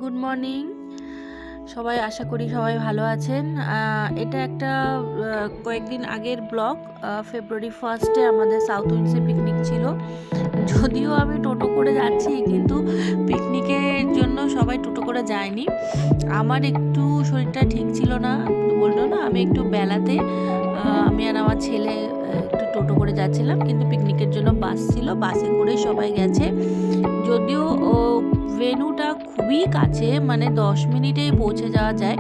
Good morning সবাই, আশা করি সবাই ভালো আছেন। এটা একটা কয়েকদিন আগের ব্লগ। ফেব্রুয়ারি 1 আমাদের সাউথ উইন্ডসে পিকনিক ছিল। যদিও আমি টোটো করে যাচ্ছি, কিন্তু পিকনিকের জন্য সবাই টোটো করে যায়নি। আমার একটু শরীরটা ঠিক ছিল না, বললো না, আমি একটু বেলাতে আমি আর আমার ছেলে একটু টোটো করে যাচ্ছিলাম, কিন্তু পিকনিকের জন্য বাস ছিল, বাসে করে সবাই গেছে। যদিও ভেন্যুটা খুবই কাছে, মানে 10 মিনিটেই পৌঁছে যাওয়া যায়,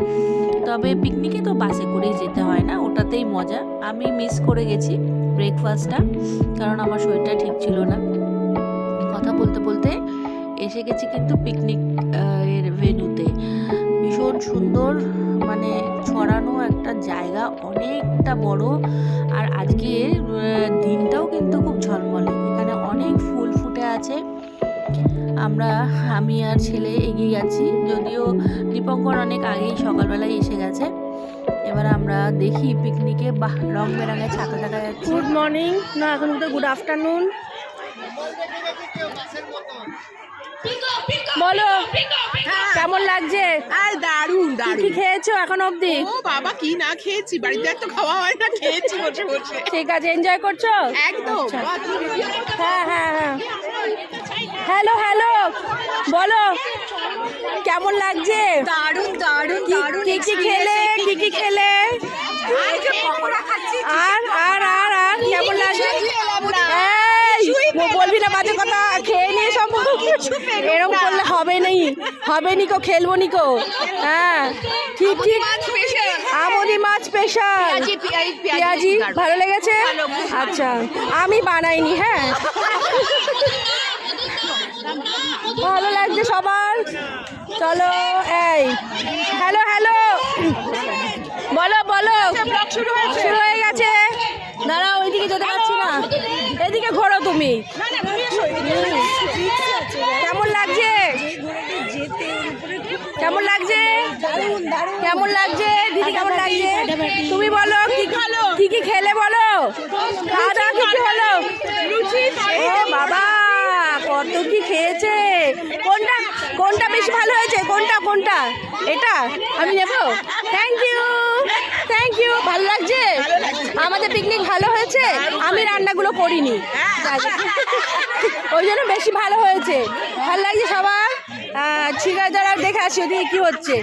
তবে পিকনিকে তো বাসে করেই যেতে হয় না, ওটাতেই মজা। আমি মিস করে গেছি ব্রেকফাস্টটা, কারণ আমার শরীরটা ঠিক ছিল না। কথা বলতে বলতে এসে গেছি কিন্তু পিকনিক এর ভেন্যুতে। ভীষণ সুন্দর, মানে ছড়ানো একটা জায়গা, অনেকটা বড়। আর আজকে দিনটাও কিন্তু খুব ঝলমলে, এখানে অনেক ফুল ফুটে আছে। আমি আর ছেলে এগিয়ে গেছি, যদিও দীপঙ্কর অনেক আগেই সকালবেলায় এসে গেছে। এবার আমরা দেখি পিকনিকে রং বেরঙের ছাতা দেখা যাচ্ছে। গুড মর্নিং না, এখন তো গুড আফটারনুন। বলো কেমন লাগছে? দারুণ কি দারুণ। খেয়েছো এখন অবধি? ও বাবা, কি না খেয়েছি, বাড়িতে এত খাওয়া হয় না, খেয়েছি বসে বসে। ঠিক আছে, এনজয় করছো? একদম। বাহ, কি video করছো? হ্যাঁ হ্যাঁ হ্যাঁ। হ্যালো হ্যালো, বলো কেমন লাগছে? দারুণ দারুণ দারুণ। কি কি খেলে, কি কি খেলে? এই যে পকোড়া খাচ্ছি। আর আর আর আর কেমন লাগছে? এই, বলবি না বাজে কথা, খেয়ে নিয়ে সব এরকম করলে হবে নি, হবে নি কো, খেলবো নি কো। হ্যাঁ ঠিক ঠিক, আমদি মাছ স্পেশাল, পেঁয়াজি ভালো লেগেছে? আচ্ছা, আমি বানাইনি। হ্যাঁ, ভালো লাগছে সবার। চলো, এই হ্যালো হ্যালো, বলো বলো, শুরু হয়ে গেছে। দাঁড়াও, ওইদিকে যেতে পারছি না, এদিকে ঘোরো তুমি। কেমন লাগছে? কেমন লাগছে? কেমন লাগছে দিদি? কেমন লাগছে? তুমি বলো, কি কি খেলে বলো? খাওয়া দাওয়া কি কি হলো? ও বাবা, কত কি খেয়েছে! কোনটা কোনটা বেশি ভালো হয়েছে? কোনটা কোনটা? এটা আমি নেবো। Thank you, thank you. ভালো লাগছে? আমাদের পিকনিক ভালো হয়েছে, আমি রান্নাগুলো করিনি, ওই জন্য বেশি ভালো হয়েছে। ভালো লাগছে সবার? ঠিক আছে, দাঁড়াও দেখে আসি ওদিকে কি হচ্ছে।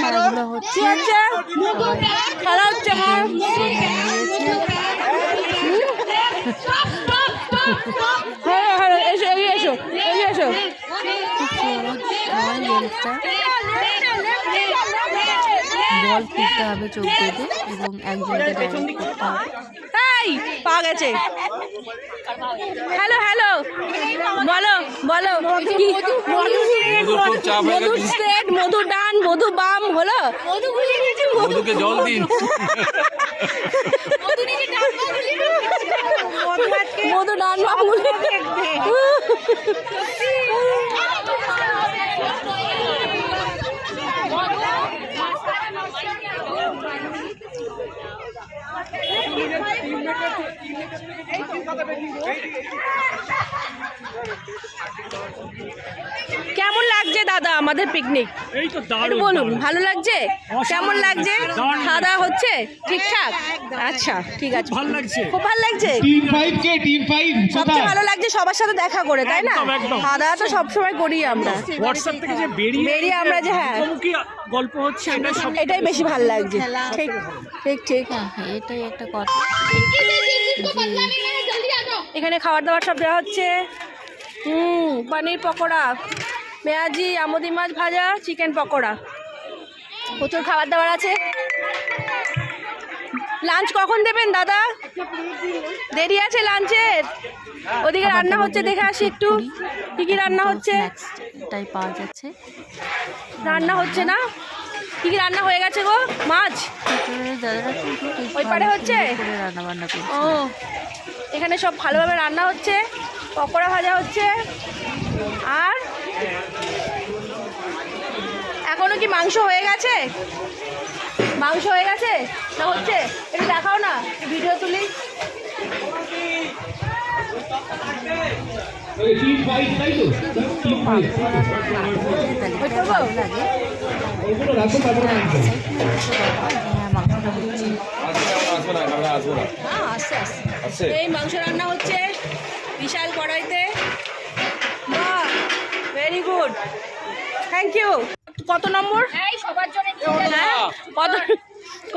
খেলাধুলা হচ্ছে, কি হচ্ছে? খেলা হচ্ছে। হ্যাঁ হ্যাঁ, এসো এগিয়ে এসো, এগিয়ে এসো। বল খুলতে হবে চোখ বেঁধে, এবং একজনকে ডাইরেক্ট করতে হবে। এই, পাওয়া গেছে। হ্যালো হ্যালো, বলো বলো, কি মধুর স্টেট, মধু ডান, মধু বাম হলো? মধুকে জল দিন। মধু ডান বাম। কেমন লাগছে দাদা আমাদের পিকনিক? এই তো একটু বলুন, ভালো লাগছে? কেমন লাগছে? খাওয়া দাওয়া হচ্ছে ঠিকঠাক? আচ্ছা ঠিক আছে, ভালো লাগছে, খুব ভালো লাগছে। টিম 5 কে টিম 5 সবচেয়ে ভালো লাগছে সবার সাথে দেখা করে, তাই না? একদম, একদম। খাওয়া দাওয়া তো সবসময় করি আমরা, হোয়াটসঅ্যাপ থেকে যে বেরিয়ে আমরা যে, হ্যাঁ, মুখোমুখি গল্প হচ্ছে, এটা সব এটাই বেশি ভালো লাগছে। ঠিক ঠিক ঠিক। হ্যাঁ, এটাই একটা কথা। এখানে খাবার দাবার সব দেওয়া হচ্ছে। পনির পকোড়া, পেঁয়াজি, আমদি মাছ ভাজা, চিকেন পকোড়া, প্রচুর খাবার দাবার আছে। লাঞ্চ কখন দেবেন দাদা? দেরি আছে লাঞ্চের? ওদিকে রান্না হচ্ছে, দেখে আসি একটু কি কি রান্না হচ্ছে। এটাই পাওয়া যাচ্ছে। রান্না হচ্ছে না? কি কি রান্না হয়ে গেছে গো? মাছ দাদারা কিন্তু ওই পারে হচ্ছে? রান্না বান্না করছে। ও, এখানে সব ভালোভাবে রান্না হচ্ছে, পকোড়া ভাজা হচ্ছে। আর এখনো কি মাংস হয়ে গেছে? মাংস হয়ে গেছে না হচ্ছে? একটু দেখাও না, ভিডিও তুলি। এই মাংস রান্না হচ্ছে বিশাল কড়াইতে। বাহ, ভেরি গুড, থ্যাংক ইউ। কত নম্বর? হ্যাঁ,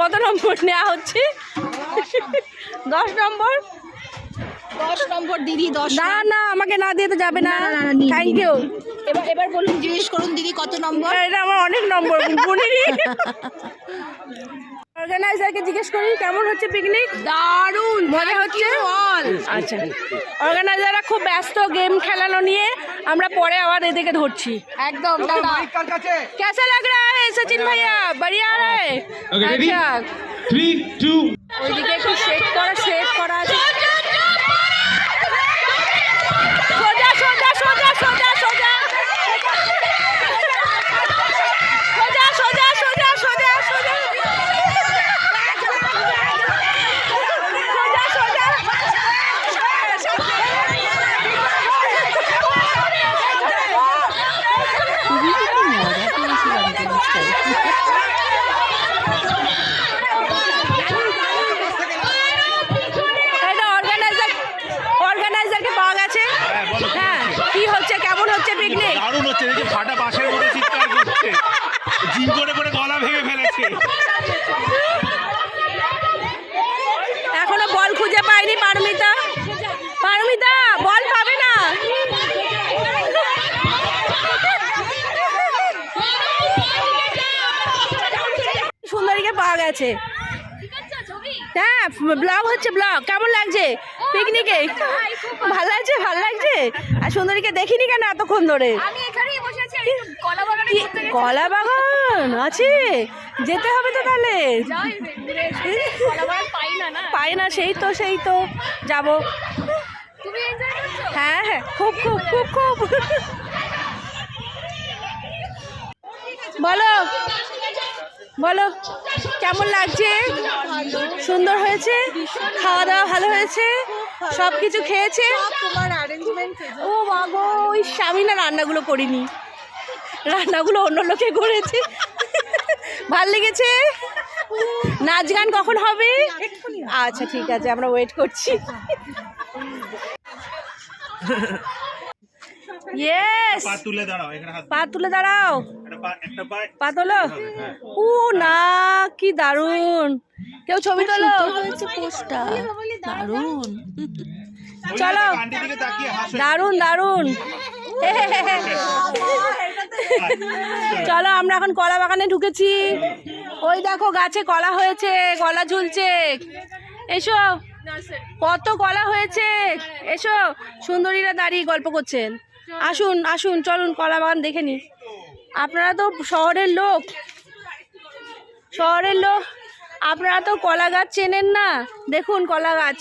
কত নম্বর নেওয়া হচ্ছে? 10 নম্বর। 10 নম্বর দিদি, 10। না না, আমাকে না দিয়ে তো যাবে না। Thank you. এবার বলুন, জিজ্ঞেস করুন দিদি কত নম্বর। এটা আমার অনেক নম্বর গুনিনি। অর্গানাইজারকে জিজ্ঞেস করি কেমন হচ্ছে পিকনিক। দারুণ মজা হচ্ছে? আচ্ছা, অর্গানাইজাররা খুব ব্যস্ত গেম খেলানো নিয়ে, আমরা পরে আবার এদিকে ধরছি। একদম দাদা। कैसा लग रहा है सचिन भैया? बढ़िया है। अच्छा, 3, 2 ওইদিকে একটু শেক করা আছে। সোজা সোজা সোজা সোজা সোজা সোজা সোজা সোজা সোজা অর্গানাইজারকে পাওয়া গেছে। হ্যাঁ, কি হচ্ছে, কেমন হচ্ছে পিকনিক? দারুণ হচ্ছে। এই যে ফাটা বাঁশের মধ্যে চিৎকার করছে, জিম করে করে গলা ভেঙে ফেলেছে। এখনো বল খুঁজে পাইনি পারমিতা। পারমিতা, বল পাবে না। সুন্দরীকে পাওয়া গেছে। হ্যাঁ, ব্লগ হচ্ছে, ব্লগ। কেমন লাগছে পিকনিকে? ভালো লাগছে, ভালো লাগছে। আর সুন্দরীকে দেখিনি কেন এতক্ষণ ধরে? কি, কলা বাগান আছে? যেতে হবে তো তাহলে। পাই না, সেই তো যাবো। হ্যাঁ হ্যাঁ, খুব খুব খুব খুব। বলো বলো কেমন লাগছে? সুন্দর হয়েছে, খাওয়া দাওয়া ভালো হয়েছে, সব কিছু খেয়েছে। ও বাবা, ওই আমি না রান্নাগুলো করিনি, রান্নাগুলো অন্য লোকে করেছে। ভাল লেগেছে? নাচ গান কখন হবে? আচ্ছা ঠিক আছে, আমরা ওয়েট করছি। ইয়েস, পা তুলে দাঁড়াও, এখানে হাত পা তুলে দাঁড়াও। একটা পা পা তোলো। ও না, কি দারুণ। কেউ ছবি তোলো। পোস্টার দারুণ। চলো, আন্টির দিকে তাকিয়ে হাসো। দারুণ দারুণ। চলো, আমরা এখন কলা বাগানে ঢুকেছি। ওই দেখো গাছে কলা হয়েছে, কলা ঝুলছে। এসো, কত কলা হয়েছে। এসো, সুন্দরীরা দাঁড়িয়ে গল্প করছেন। আসুন আসুন, চলুন কলা বাগান দেখে নি। আপনারা তো শহরের লোক, আপনারা তো কলা গাছ চেনেন না। দেখুন কলা গাছ,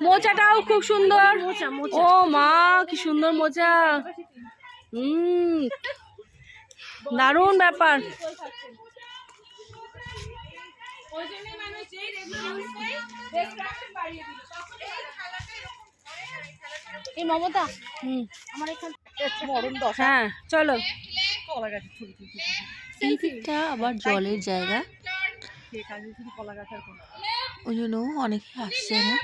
মোচাটাও খুব সুন্দর। ও মা, কি সুন্দর মোচা। দারুণ ব্যাপার। এই মমতা, হ্যাঁ চলো। এই দিকটা আবার জলের জায়গা, ওই জন্য অনেকে আসছে না।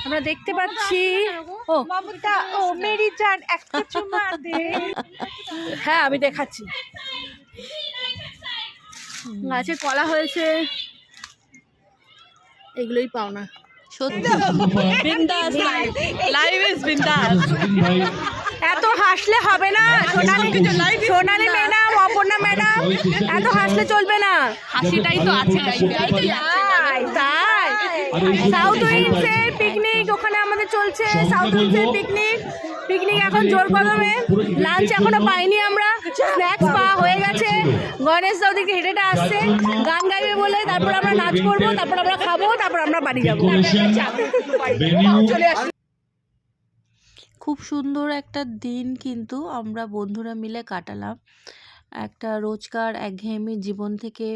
আমরা দেখতে পাচ্ছি। ও মমতা, ও মেরি জান, একটা চুমা দে। হ্যাঁ, আমি দেখাচ্ছি। গাছে কলা হয়েছে, এগুলোই পাও না। সত্যি বিন্দাস লাইভ ইজ বিন্দাস। এত হাসলে হবে না সোনালী ম্যাডাম, অপর্ণা ম্যাডাম, এত হাসলে চলবে না। হাসিটাই তো আছে। তাই সাউথ উইন্ডসের পিকনিক ওখানে আমাদের চলছে। সাউথ উইন্ডসের পিকনিক এখন জোর কদমে। লাঞ্চ এখনো পাইনি আমরা, স্ন্যাক্স পাওয়া হয়ে গেছে। গণেশ দা ওদিকে হেঁটে আসছে, গান গাইবে বলে। তারপর আমরা নাচ করবো, তারপর আমরা খাবো, তারপর আমরা বাড়ি যাবো। চলে আসি। খুব সুন্দর একটা দিন কিন্তু আমরা বন্ধুরা মিলে কাটালাম। একটা রোজকার একঘেয়েমি জীবন থেকে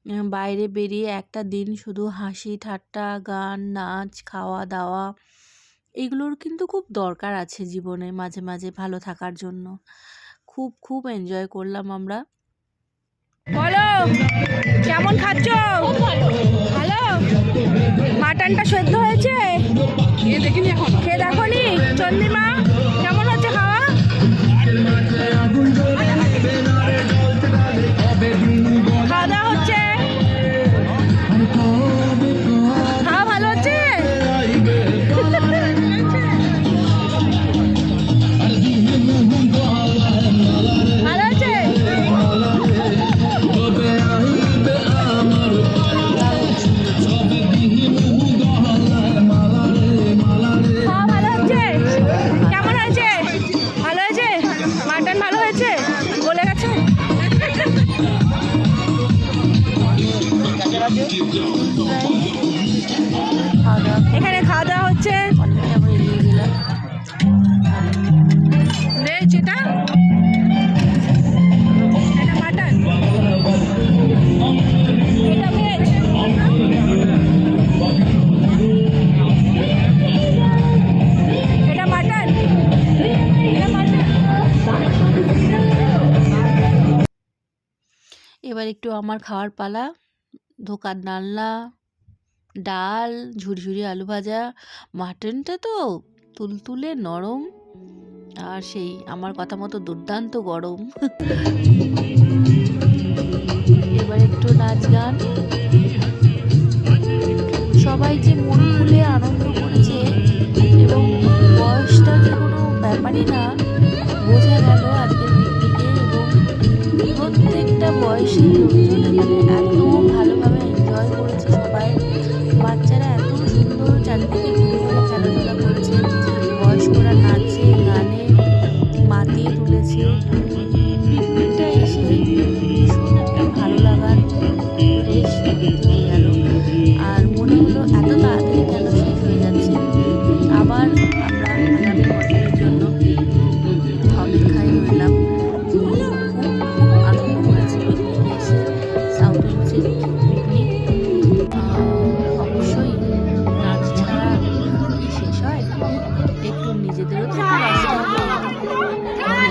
বাইরে বেরিয়ে একটা দিন শুধু হাসি ঠাট্টা, গান, নাচ, খাওয়া দাওয়া এগুলোর কিন্তু খুব দরকার আছে জীবনে মাঝে মাঝে ভালো থাকার জন্য। খুব খুব এনজয় করলাম আমরা। বলো কেমন খাচ্ছ? ভালো? মাটনটা সেদ্ধ হয়েছে? দেখিনি এখন। খেয়ে দেখো নি চন্দ্রিমা, কেমন হচ্ছে খাওয়া? খাওয়া দাওয়া হচ্ছে? খাওয়া ভালো হচ্ছে? ভালো হচ্ছে? খাওয়া ভালো হচ্ছে? কেমন হয়েছে? ভালো হয়েছে? মাটন ভালো হয়েছে? গলে গেছে? খাওয়া দাওয়া এখানে খাওয়া দাওয়া হচ্ছে। অনেকটা আমরা এগিয়ে গেলাম। ভেজ এটা? এটা মাটন? এটা ভেজ? এটা মাটন? এটা মাটন? এবার একটু আমার খাওয়ার পালা। ধোকার ডালনা, ডাল, ঝুরঝুরি আলু ভাজা, মাটনটা তো তুলতুলে নরম, আর সেই আমার কথা মতো দুর্দান্ত গরম। এবার একটু নাচ গান, সবাই যে মন খুলে আনন্দ করেছে এবং বয়সটা যে কোনো ব্যাপারই না বোঝা গেল আজকের পিকনিকে। এবং প্রত্যেকটা বয়সের লোকজন এখানে এত ভালোভাবে এনজয় করেছে সবাই। বাচ্চারা এত সুন্দর চারিদিকে ঘুরে ঘুরে খেলাধুলা করেছে, বয়স্করা নাচে গানে মাতিয়ে তুলেছে। পিকনিকটা এসে ভীষণ একটা ভালো লাগার পরিবেশ থেকে গেল। আর মনে হলো এত তাড়াতাড়ি কেন শেষ হয়ে যাচ্ছে। আবার আমরা আগামী বছরের জন্য অপেক্ষায় রইলাম। খুব খুব আনন্দ করেছি পিকনিকে এসে, সাউথ উইন্ডসের পিকনিক। অবশ্যই নাচ ছাড়া কি শেষ হয়? একটু নিজেদেরও তো একটু নাচতে হবে।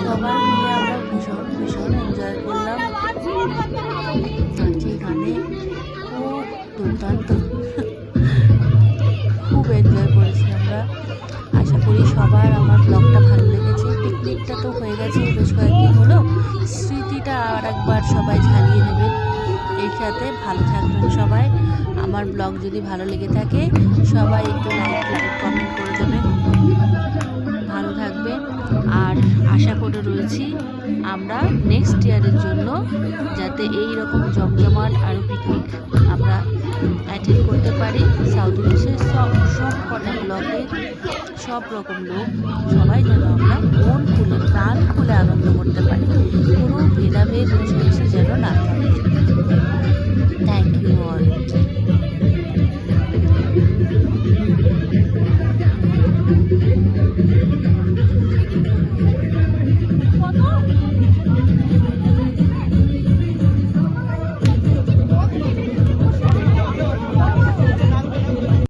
সবাই মিলে আমরা ভীষণ ভীষণ এনজয় করলাম। নাচে গানে খুব দুর্দান্ত, খুব এনজয় করেছি আমরা। আশা করি সবার আমার ব্লগটা ভালো লেগেছে। পিকনিকটা তো হয়ে গেছে বেশ কয়েকদিন হলো, স্মৃতিটা আর একবার সবাই ঝালিয়ে নেবেন। এর সাথে ভালো থাকবেন সবাই। আমার ব্লগ যদি ভালো লেগে থাকে সবাই একটু লাইক কমেন্ট করে দেবেন। ভালো থাকবেন। আর আশা করে রয়েছি আমরা নেক্সট ইয়ারের জন্য যাতে এই রকম জমজমাট আরও পিকনিক আমরা অ্যাটেন্ড করতে পারি। সাউথ উইন্ডসের সব কটা ব্লকে সব রকম লোক সবাই যেন আমরা মন খুলে প্রাণ খুলে আনন্দ করতে পারি, কোনো ভেদাভেদ এসে যেন না থাকে। Thank you all.